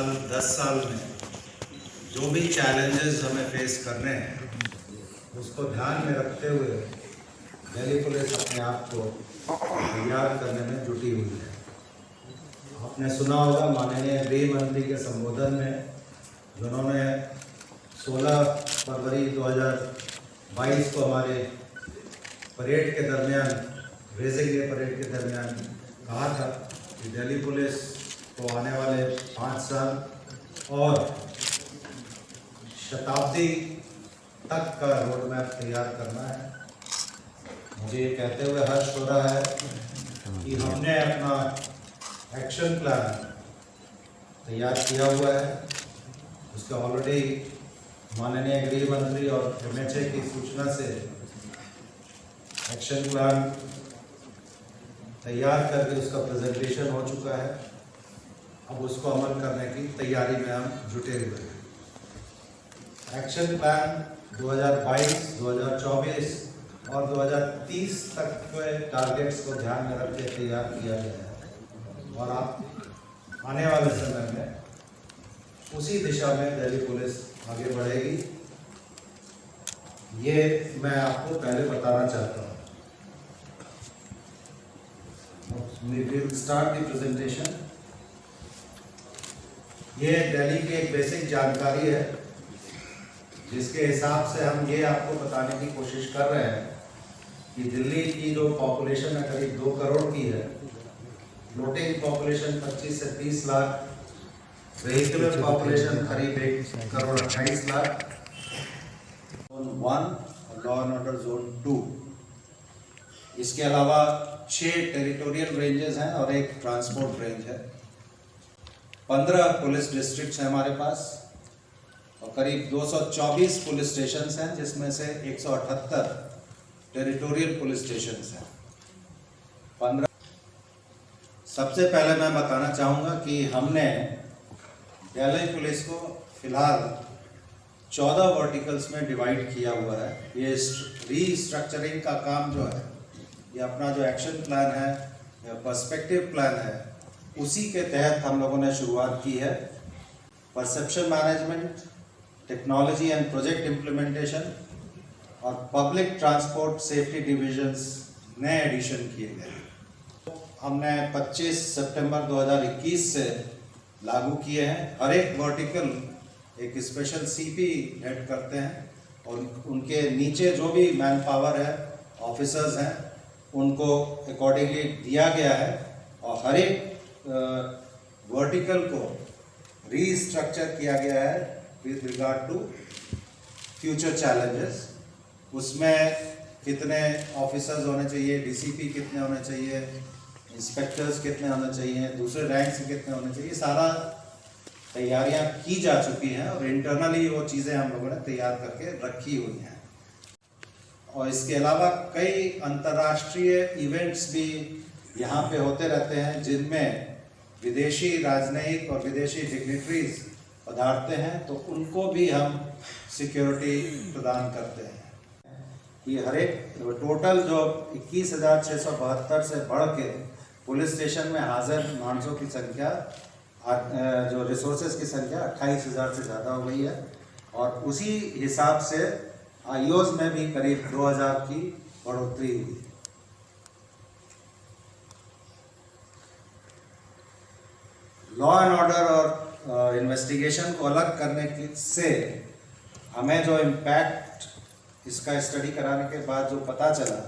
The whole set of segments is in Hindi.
साल 10 साल में जो भी चैलेंजेस हमें फेस करने हैं उसको ध्यान में रखते हुए दिल्ली पुलिस अपने आप को तैयार करने में जुटी हुई है। आपने सुना होगा माननीय गृह मंत्री के संबोधन में जिन्होंने 16 फरवरी 2022 को हमारे परेड के दरमियान, रेजिंग डे परेड के दरमियान कहा था कि दिल्ली पुलिस को आने वाले 5 साल और शताब्दी तक का रोड मैप तैयार करना है। मुझे ये कहते हुए हर्ष हो रहा है कि हमने अपना एक्शन प्लान तैयार किया हुआ है। उसका ऑलरेडी माननीय गृह मंत्री और MHA की सूचना से एक्शन प्लान तैयार करके उसका प्रेजेंटेशन हो चुका है। अब उसको अमल करने की तैयारी में हम जुटे हुए हैं। एक्शन प्लान 2022, 2024 और 2030 तक के टारगेट्स को ध्यान में रख के तैयार किया गया है और आप आने वाले समय में उसी दिशा में दिल्ली पुलिस आगे बढ़ेगी। ये मैं आपको पहले बताना चाहता हूँ। We will start the presentation. ये दिल्ली की एक बेसिक जानकारी है जिसके हिसाब से हम ये आपको बताने की कोशिश कर रहे हैं कि दिल्ली की जो पॉपुलेशन है करीब 2 करोड़ की है। फ्लोटिंग पॉपुलेशन 25 से 30 लाख, वेहिकुलर पॉपुलेशन करीब 1 करोड़ 28 लाख। जोन 1 और लॉ एंड ऑर्डर जोन 2। इसके अलावा 6 टेरिटोरियल रेंजेस हैं और 1 ट्रांसपोर्ट रेंज है। 15 पुलिस डिस्ट्रिक्ट्स हैं हमारे पास और करीब 224 पुलिस स्टेशंस हैं, जिसमें से 178 टेरिटोरियल पुलिस स्टेशंस हैं। 15। सबसे पहले मैं बताना चाहूँगा कि हमने दिल्ली पुलिस को फिलहाल 14 वर्टिकल्स में डिवाइड किया हुआ है। ये रीस्ट्रक्चरिंग का काम जो है, ये अपना जो एक्शन प्लान है या पर्सपेक्टिव प्लान है, उसी के तहत हम लोगों ने शुरुआत की है। Perception management, technology and project implementation और पब्लिक ट्रांसपोर्ट सेफ्टी डिविजन्स नए एडिशन किए गए। हमने 25 सितंबर 2021 से लागू किए हैं। हर एक वर्टिकल एक स्पेशल CP हेड करते हैं और उनके नीचे जो भी मैन पावर है, ऑफिसर्स हैं, उनको अकॉर्डिंगली दिया गया है और हर एक वर्टिकल को रीस्ट्रक्चर किया गया है with regard to future challenges. उसमें कितने ऑफिसर्स होने चाहिए, DCP कितने होने चाहिए, इंस्पेक्टर्स कितने होने चाहिए, दूसरे रैंक से कितने होने चाहिए, सारा तैयारियां की जा चुकी हैं और इंटरनली वो चीज़ें हम लोगों ने तैयार करके रखी हुई हैं। और इसके अलावा कई अंतर्राष्ट्रीय इवेंट्स भी यहाँ पे होते रहते हैं, जिनमें विदेशी राजनयिक और विदेशी डिग्निटरीज पधारते हैं, तो उनको भी हम सिक्योरिटी प्रदान करते हैं। ये हर एक टोटल जो 21,672 से बढ़ के पुलिस स्टेशन में हाजिर मानसों की संख्या, जो रिसोर्सेज की संख्या 28,000 से ज़्यादा हो गई है और उसी हिसाब से IOs में भी करीब 2,000 की बढ़ोतरी हुई। लॉ एंड ऑर्डर और इन्वेस्टिगेशन को अलग करने से हमें जो इम्पैक्ट इसका स्टडी कराने के बाद जो पता चला,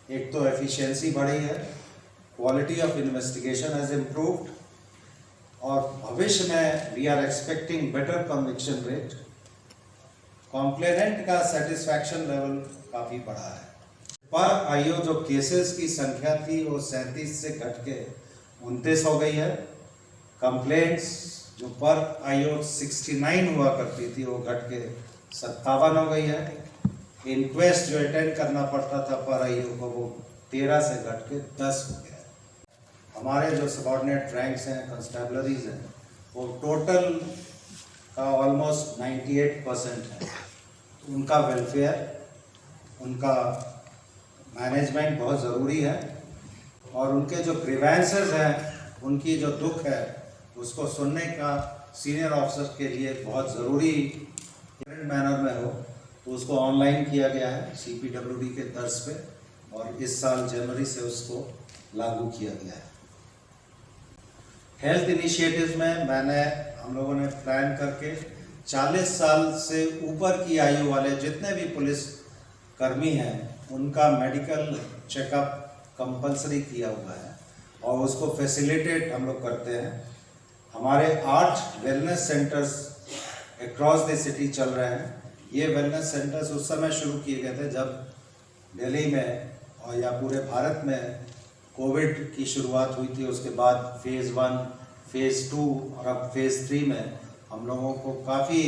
एक तो एफिशिएंसी बढ़ी है, quality of investigation has improved और भविष्य में we are expecting better conviction rate. Complainant का सेटिस्फैक्शन लेवल काफ़ी बढ़ा है। पर IO जो केसेस की संख्या थी वो 37 से घट के 29 हो गई है। कंप्लेंट्स जो पर IO 69 हुआ करती थी वो घट के 57 हो गई है। इंक्वेस्ट जो अटेंड करना पड़ता था पर IO को, वो 13 से घट के 10 हो गया। हमारे जो सबऑर्डिनेट रैंक्स हैं, कंस्टेबलरीज हैं, वो टोटल का ऑलमोस्ट 98% है। उनका वेलफेयर, उनका मैनेजमेंट बहुत ज़रूरी है और उनके जो ग्रीवेंसेस हैं, उनकी जो दुख है उसको सुनने का सीनियर ऑफिसर के लिए बहुत ज़रूरी मैनर में हो, तो उसको ऑनलाइन किया गया है CPWD के तर्ज पे, और इस साल जनवरी से उसको लागू किया गया है। हेल्थ इनिशिएटिव्स में हम लोगों ने प्लान करके 40 साल से ऊपर की आयु वाले जितने भी पुलिस कर्मी हैं उनका मेडिकल चेकअप कंपलसरी किया हुआ है, और उसको फैसिलिटेट हम लोग करते हैं। हमारे 8 wellness centres across the city चल रहे हैं। ये वेलनेस सेंटर्स उस समय शुरू किए गए थे जब दिल्ली में और या पूरे भारत में कोविड की शुरुआत हुई थी। उसके बाद फेज़ 1, फेज़ 2 और अब फेज़ 3 में हम लोगों को काफ़ी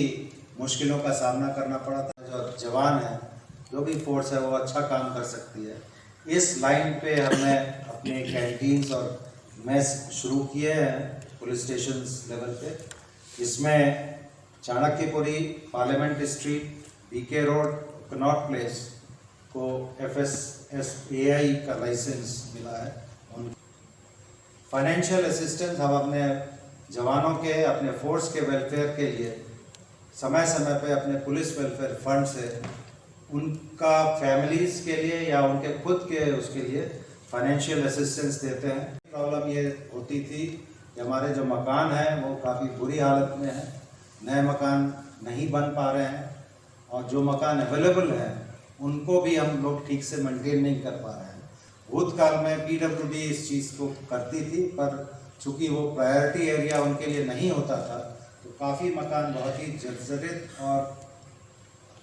मुश्किलों का सामना करना पड़ा था। जो जवान है, जो भी फोर्स है, वो अच्छा काम कर सकती है। इस लाइन पे हमने अपने कैंटीन्स और मेस शुरू किए हैं पुलिस स्टेशन लेवल पे। इसमें Chanakyapuri, parliament street, BK road, Connaught place को FSSAI का लाइसेंस मिला है। फाइनेंशियल असिस्टेंस हम अपने जवानों के, अपने फोर्स के वेलफेयर के लिए समय समय पे अपने पुलिस वेलफेयर फंड से उनका फैमिलीज़ के लिए या उनके खुद के उसके लिए फाइनेंशियल असिस्टेंस देते हैं। प्रॉब्लम ये होती थी कि हमारे जो मकान हैं वो काफ़ी बुरी हालत में हैं, नए मकान नहीं बन पा रहे हैं, और जो मकान अवेलेबल हैं उनको भी हम लोग ठीक से मेंटेन नहीं कर पा रहे हैं। भूतकाल में PWD इस चीज़ को करती थी, पर चूँकि वो प्रायोरिटी एरिया उनके लिए नहीं होता था, तो काफ़ी मकान बहुत ही जर्जरित और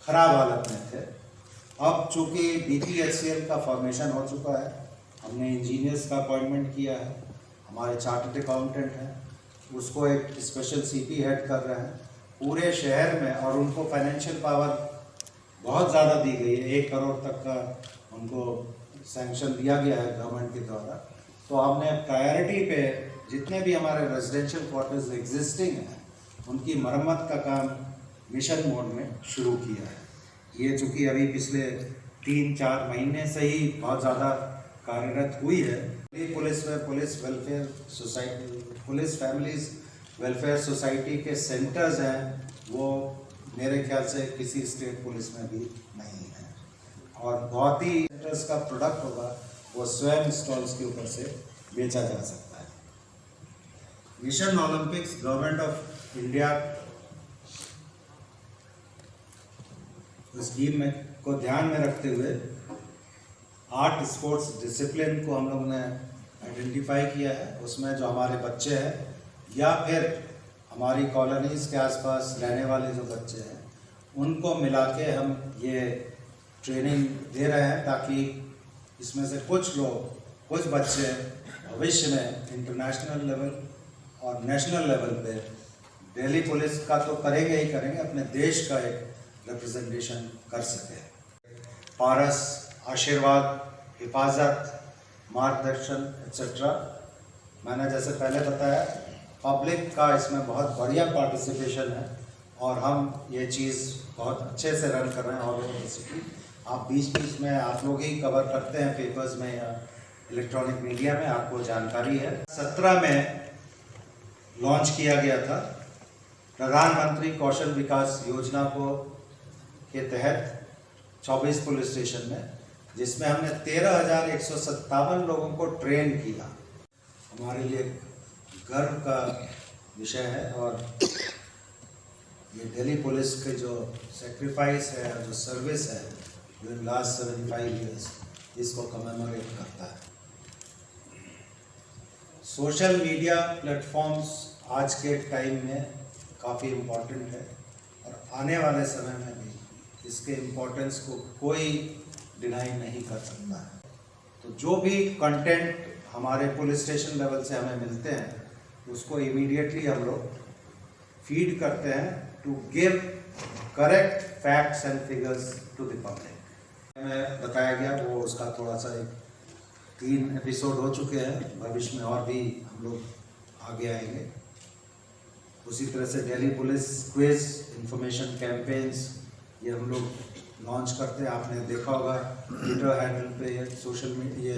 ख़राब हालत में थे। अब चूँकि BPHCL का फॉर्मेशन हो चुका है, हमने इंजीनियर्स का अपॉइंटमेंट किया है, हमारे चार्टर्ड अकाउंटेंट हैं, उसको एक स्पेशल CP हेड कर रहे हैं पूरे शहर में, और उनको फाइनेंशियल पावर बहुत ज़्यादा दी गई है। 1 करोड़ तक का उनको सैंक्शन दिया गया है गवर्नमेंट के द्वारा। तो हमने प्रायोरिटी पे जितने भी हमारे रेजिडेंशियल क्वार्टर्स एग्जिस्टिंग हैं उनकी मरम्मत का काम मिशन मोड में शुरू किया है। ये चूँकि अभी पिछले 3-4 महीने से ही बहुत ज़्यादा कार्यरत हुई है। Police welfare society, police families welfare society के सेंटर्स हैं, वो मेरे ख्याल से किसी स्टेट पुलिस में भी नहीं है, और बहुत ही सेंटर्स का प्रोडक्ट होगा वो स्वयं स्टॉल्स के ऊपर से बेचा जा सकता है। Mission Olympics government of India scheme में को ध्यान में रखते हुए 8 स्पोर्ट्स डिसिप्लिन को हम लोग ने आइडेंटिफाई किया है। उसमें जो हमारे बच्चे हैं या फिर हमारी कॉलोनीज़ के आसपास रहने वाले जो बच्चे हैं उनको मिला के हम ये ट्रेनिंग दे रहे हैं, ताकि इसमें से कुछ बच्चे भविष्य में इंटरनेशनल लेवल और नेशनल लेवल पे दिल्ली पुलिस का तो करेंगे ही करेंगे, अपने देश का एक रिप्रेजेंटेशन कर सके। पारस, आशीर्वाद, हिफाजत, मार्गदर्शन एक्सेट्रा। मैंने जैसे पहले बताया, पब्लिक का इसमें बहुत बढ़िया पार्टिसिपेशन है, और हम ये चीज़ बहुत अच्छे से रन कर रहे हैं ऑल ओवर द सिटी। आप बीच में आप लोग ही कवर करते हैं पेपर्स में या इलेक्ट्रॉनिक मीडिया में, आपको जानकारी है। 17 में लॉन्च किया गया था प्रधानमंत्री कौशल विकास योजना के तहत 24 पुलिस स्टेशन में, जिसमें हमने 13,157 लोगों को ट्रेन किया। हमारे लिए गर्व का विषय है, और ये दिल्ली पुलिस के जो सेक्रीफाइस है, जो सर्विस है ड्यूरिंग लास्ट 75 ईयर्स, इसको कमेमोरेट करता है। सोशल मीडिया प्लेटफॉर्म्स आज के टाइम में काफ़ी इम्पोर्टेंट है, और आने वाले समय में भी इसके इम्पोर्टेंस को कोई डिनाई नहीं कर सकता है। तो जो भी कंटेंट हमारे पुलिस स्टेशन लेवल से हमें मिलते हैं उसको इमीडिएटली हम लोग फीड करते हैं to give correct facts and figures to the public. हमें बताया गया वो उसका थोड़ा सा 3 एपिसोड हो चुके हैं, भविष्य में और भी हम लोग आगे आएंगे। उसी तरह से Delhi police quiz information campaigns ये हम लोग लॉन्च करते हैं। आपने देखा होगा ट्विटर हैंडल पे या सोशल मीडिया,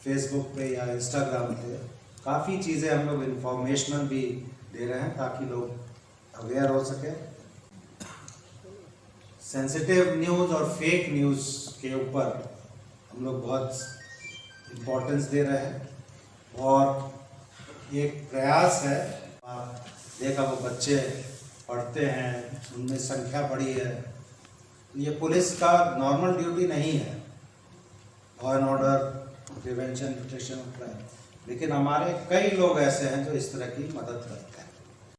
फेसबुक पे या इंस्टाग्राम पे काफ़ी चीज़ें हम लोग इंफॉर्मेशनल भी दे रहे हैं ताकि लोग अवेयर हो सके। सेंसिटिव न्यूज़ और फेक न्यूज़ के ऊपर हम लोग बहुत इम्पोर्टेंस दे रहे हैं और एक प्रयास है। आप देखा वो बच्चे पढ़ते हैं, उनमें संख्या बढ़ी है। ये पुलिस का नॉर्मल ड्यूटी नहीं है, law and order, prevention, detection of crime, लेकिन हमारे कई लोग ऐसे हैं जो इस तरह की मदद करते हैं,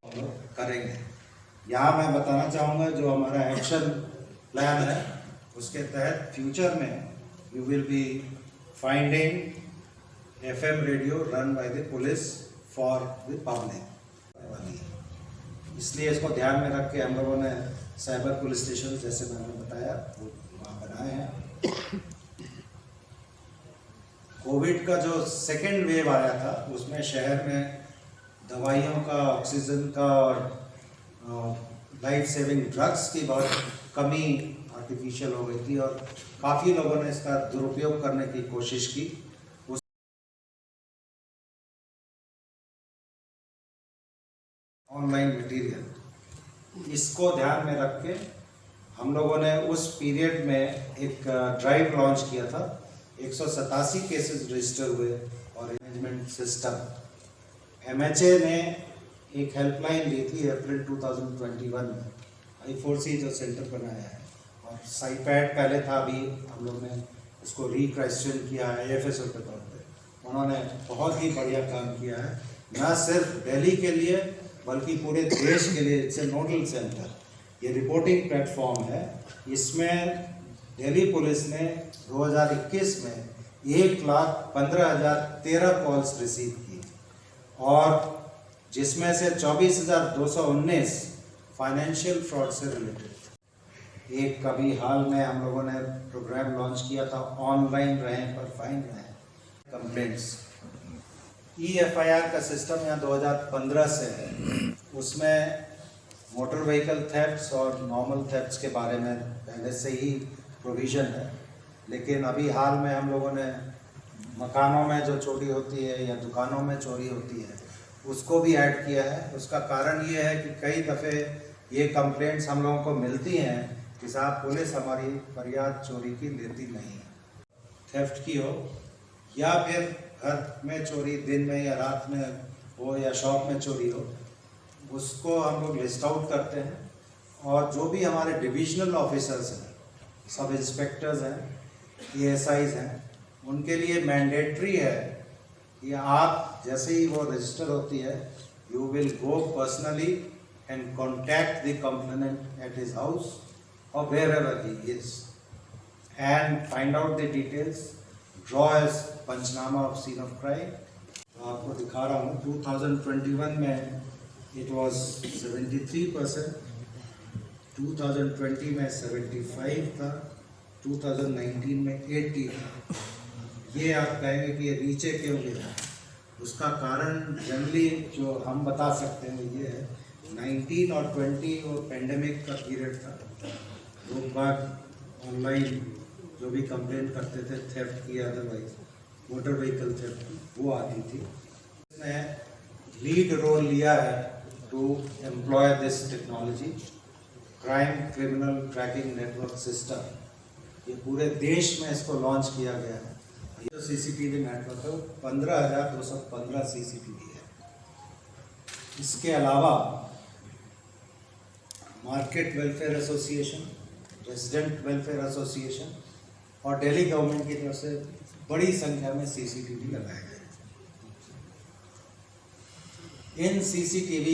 हम लोग करेंगे। यहाँ मैं बताना चाहूँगा जो हमारा एक्शन प्लान है उसके तहत फ्यूचर में you will be finding FM radio run by the police for the public. इसलिए इसको ध्यान में रख के हम लोगों ने साइबर पुलिस स्टेशन जैसे मैंने बताया वो वहाँ बनाए हैं। कोविड का जो सेकेंड वेव आया था उसमें शहर में दवाइयों का, ऑक्सीजन का और लाइफ सेविंग ड्रग्स की बहुत कमी आर्टिफिशियल हो गई थी और काफ़ी लोगों ने इसका दुरुपयोग करने की कोशिश की। ऑनलाइन मटेरियल, इसको ध्यान में रख के हम लोगों ने उस पीरियड में एक ड्राइव लॉन्च किया था। 187 केसेस रजिस्टर हुए और मैनेजमेंट सिस्टम MHA ने एक हेल्पलाइन दी थी अप्रैल 2021 में। I4C जो सेंटर बनाया है और साइपैड पहले था, अभी हम लोग ने उसको रिक्रिएशन किया है AFSO के तौर पे। उन्होंने बहुत ही बढ़िया काम किया है, न सिर्फ दिल्ली के लिए बल्कि पूरे देश के लिए। इट्स ए नोडल सेंटर, ये रिपोर्टिंग प्लेटफॉर्म है। इसमें दिल्ली पुलिस ने 2021 में 1,15,013 कॉल्स रिसीव की और जिसमें से 24,219 फाइनेंशियल फ्रॉड से रिलेटेड। एक कभी हाल में हम लोगों ने प्रोग्राम लॉन्च किया था, ऑनलाइन रहें पर फाइन रहें कंप्लेंट्स। EFIR का सिस्टम यहाँ 2015 से है, उसमें मोटर व्हीकल थेफ्ट्स और नॉर्मल थेफ्ट्स के बारे में पहले से ही प्रोविज़न है। लेकिन अभी हाल में हम लोगों ने मकानों में जो चोरी होती है या दुकानों में चोरी होती है उसको भी ऐड किया है। उसका कारण ये है कि कई दफ़े ये कंप्लेंट्स हम लोगों को मिलती हैं कि साहब पुलिस हमारी फरियाद चोरी की लेती नहीं है। थेफ्ट की हो या फिर घर में चोरी दिन में या रात में हो या शॉप में चोरी हो, उसको हम लोग लिस्ट आउट करते हैं और जो भी हमारे डिविजनल ऑफिसर्स हैं, सब इंस्पेक्टर्स हैं, ASIs हैं, उनके लिए मैंडेटरी है कि आप जैसे ही वो रजिस्टर होती है you will go personally and contact the complainant at his house और wherever he is and find out the details, draw as panchnama of scene of crime. तो आपको दिखा रहा हूँ 2021 में इट वाज 73%, 2020 में 75 था, 2019 में 80 था। ये आप कहेंगे कि ये नीचे क्यों गिरा? उसका कारण जनरली जो हम बता सकते हैं ये है 19 और 20 वो पेंडेमिक का पीरियड था। लोग बाग ऑनलाइन जो भी कंप्लेंट करते थे थेफ्ट की, अदरवाइज मोटर व्हीकल थेफ्ट, वो आती थी। इसने लीड रोल लिया है to employ this technology, crime criminal tracking network system. ये पूरे देश में इसको लॉन्च किया गया है। ये जो CCTV नेटवर्क है वो 15,215 CCTV है। इसके अलावा market welfare association, resident welfare association और दिल्ली गवर्नमेंट की तरफ से बड़ी संख्या में CCTV लगाए गए। इन CCTV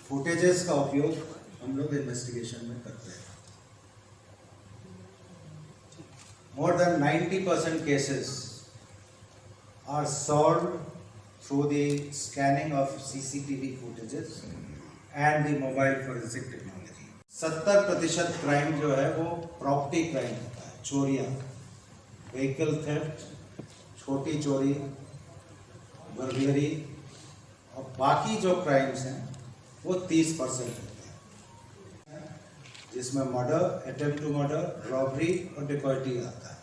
फुटेजेस का उपयोग हम लोग इन्वेस्टिगेशन में करते हैं। More than 90% cases are solved through the scanning of CCTV footages and the mobile forensic technology। 70% crime जो है वो प्रॉपर्टी क्राइम होता है, चोरियाँ, व्हीकल थेफ्ट, छोटी चोरी, बर्गलरी और बाकी जो क्राइम्स हैं वो 30% होते हैं, जिसमें murder, attempt to murder, robbery और डिकॉइटी आता है।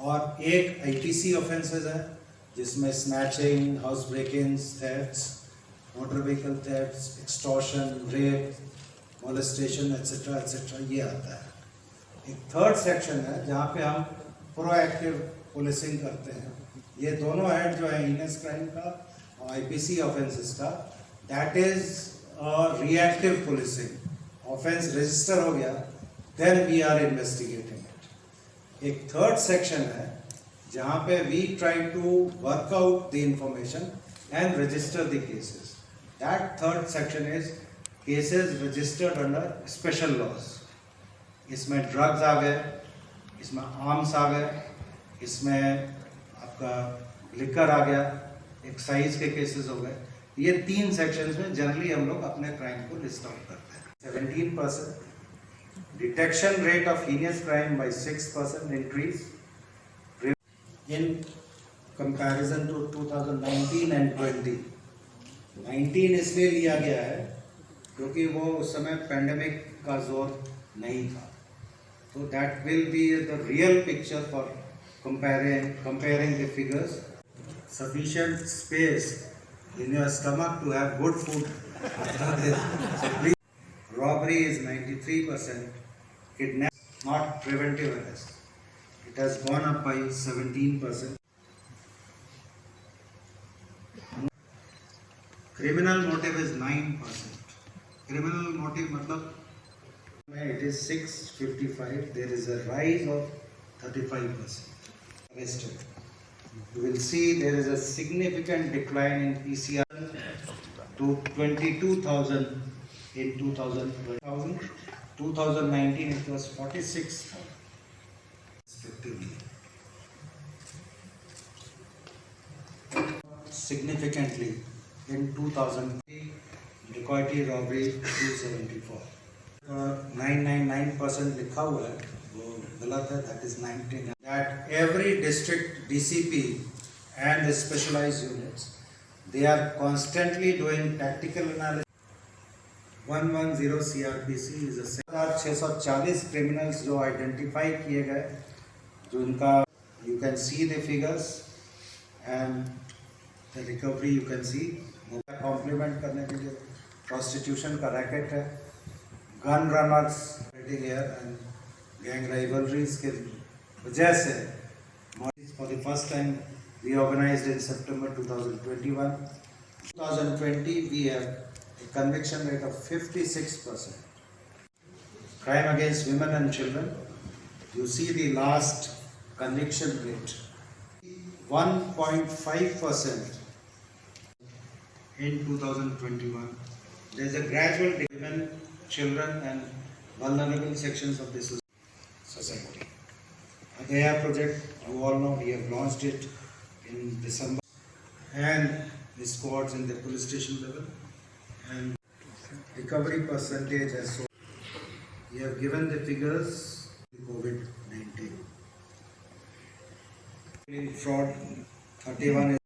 और एक IPC ऑफेंसेस है जिसमें snatching, house breakings, thefts motor vehicle theft, extortion, rape, molestation etcetera ये आता है। एक थर्ड सेक्शन है जहाँ पे हम प्रोएक्टिव पुलिसिंग करते हैं। ये दोनों हेड जो है हीनस क्राइम का और आईपीसी ऑफेंसेस का, that is reactive policing. Offence register हो गया, then we are investigating it. एक थर्ड सेक्शन है जहाँ पे we try to work out the information and register the cases. That third section is cases registered under special laws. इसमें ड्रग्स आ गए, इसमें आर्म्स आ गए, इसमें आपका लिकर आ गया, एक्साइज के केसेस हो गए। ये तीन सेक्शंस में जनरली हम लोग अपने क्राइम को लिस्ट आउट करते हैं। 17% detection rate of heinous crime by 6% increase in comparison to 2019 and 20। 19 इसलिए लिया गया है क्योंकि वो उस समय पैंडेमिक का जोर नहीं था, तो that will be the real picture for comparing the figures। Sufficient space in your stomach to have good food after this। So please, robbery is 93%, kidnapping not preventive arrest, it has gone up by 17%। Criminal motive is 9%। Criminal motive मतलब it is 655, there is a rise of 35% arrested। You will see there is a significant decline in PCR to 22,000 in 2020. 2019 it was 46,000 respectively। Significantly in 2000, dacoity, robbery 274। 999% लिखा हुआ है वो गलत है, that is 99। That every district DCP and the specialized units, they are constantly doing tactical analysis। 110 CRPC is a 640 criminals जो आइडेंटिफाई किए गए, जो इनका you can see the figures and the recovery you can see। Complement करने के लिए प्रोस्टिट्यूशन का रैकेट है, gun runners and gang rivalries के वजह से for the first time we organized in September 2021। 2020 we have a conviction rate of 56%। Crime against women and children, you see the last conviction rate 1.5% in 2021। there is a gradual decline in children and vulnerable sections of the society। Adaya project, you all know, we have launched it in December, and the squads in the police station level and recovery percentage as so we have given the figures COVID-19 fraud 31 is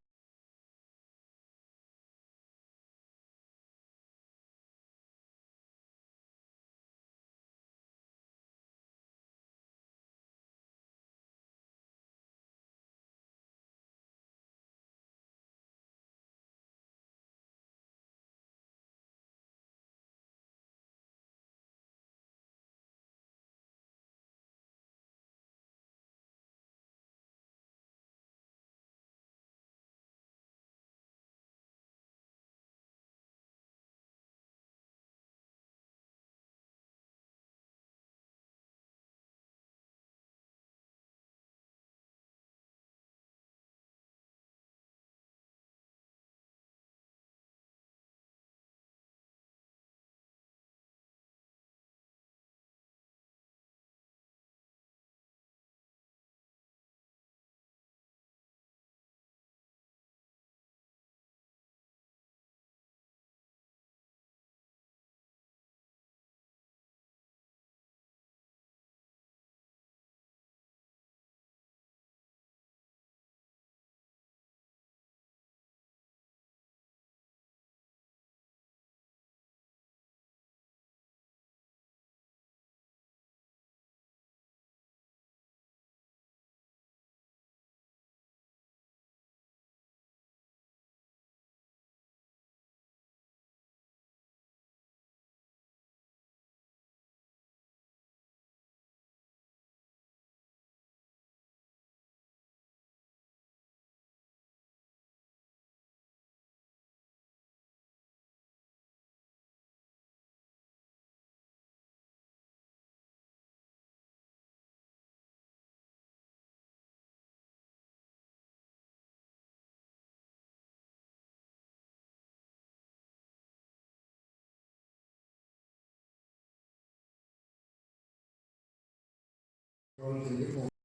के लिए